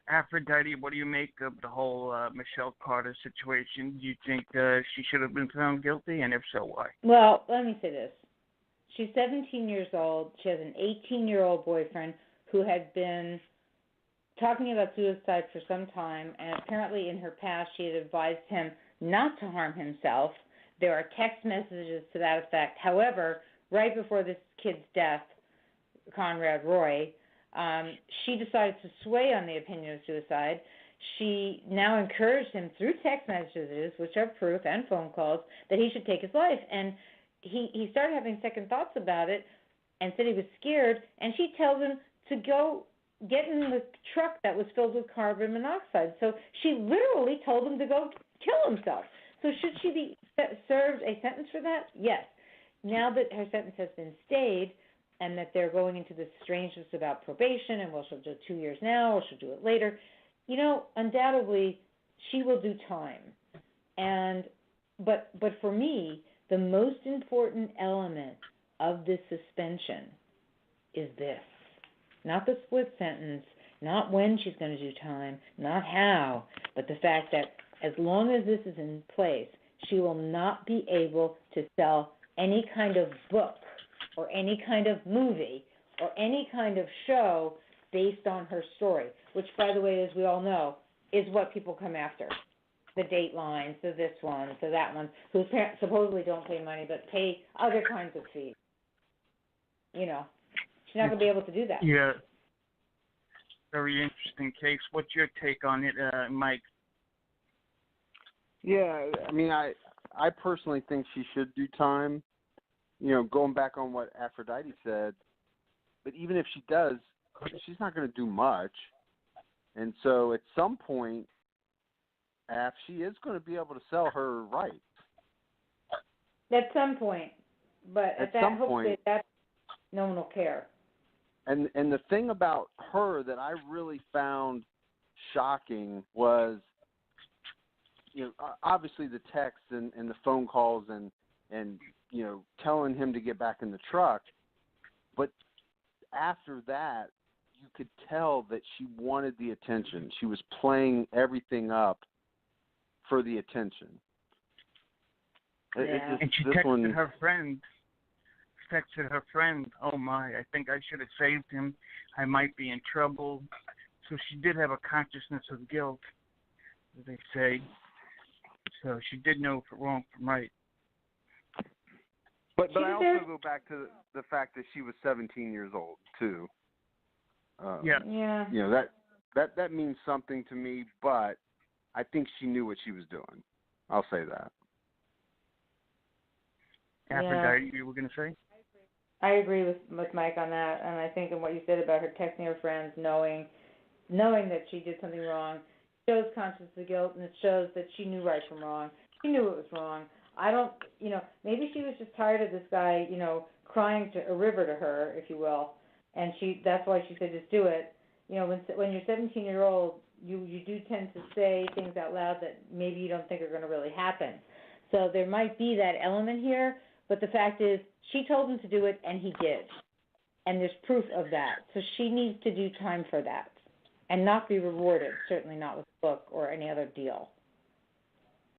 Aphrodite, what do you make of the whole Michelle Carter situation? Do you think she should have been found guilty, and if so, why? Well, let me say this. She's 17 years old. She has an 18-year-old boyfriend who had been talking about suicide for some time, and apparently in her past she had advised him not to harm himself. There are text messages to that effect. However, right before this kid's death, Conrad Roy, she decided to sway on the opinion of suicide. She now encouraged him through text messages, which are proof, and phone calls, that he should take his life. And he started having second thoughts about it and said he was scared, and she tells him to go get in the truck that was filled with carbon monoxide. So she literally told him to go kill himself. So should she be served a sentence for that? Yes. Now that her sentence has been stayed and that they're going into this strangeness about probation and, well, she'll do 2 years now or she'll do it later, undoubtedly she will do time. But for me, the most important element of this suspension is this. Not the split sentence, not when she's going to do time, not how, but the fact that as long as this is in place, she will not be able to sell any kind of book or any kind of movie or any kind of show based on her story, which, by the way, as we all know, is what people come after. The Dateline, so this one, so that one, whose parents supposedly don't pay money but pay other kinds of fees. She's not going to be able to do that. Yeah. Very interesting case. What's your take on it, Mike? Yeah, I mean, I personally think she should do time. Going back on what Aphrodite said, but even if she does, she's not going to do much. And so at some point, she is going to be able to sell her rights. At some point. But at that point, no one will care. And the thing about her that I really found shocking was, obviously the texts and the phone calls and telling him to get back in the truck. But after that, you could tell that she wanted the attention. She was playing everything up for the attention. Yeah. And she texted her friend. Oh my, I think I should have saved him. I might be in trouble. So she did have a consciousness of guilt, as they say. So she did know wrong from right. But I also go back to the fact that she was 17 years old too. Yeah. That means something to me, but I think she knew what she was doing. I'll say that. Aphrodite, you were going to say? I agree with Mike on that, and I think in what you said about her texting her friends, knowing that she did something wrong, shows consciousness of guilt, and it shows that she knew right from wrong. She knew it was wrong. Maybe she was just tired of this guy, crying to a river to her, if you will, and that's why she said just do it. When you're 17-year-old, you do tend to say things out loud that maybe you don't think are going to really happen. So there might be that element here, but the fact is she told him to do it, and he did. And there's proof of that. So she needs to do time for that and not be rewarded, certainly not with a book or any other deal.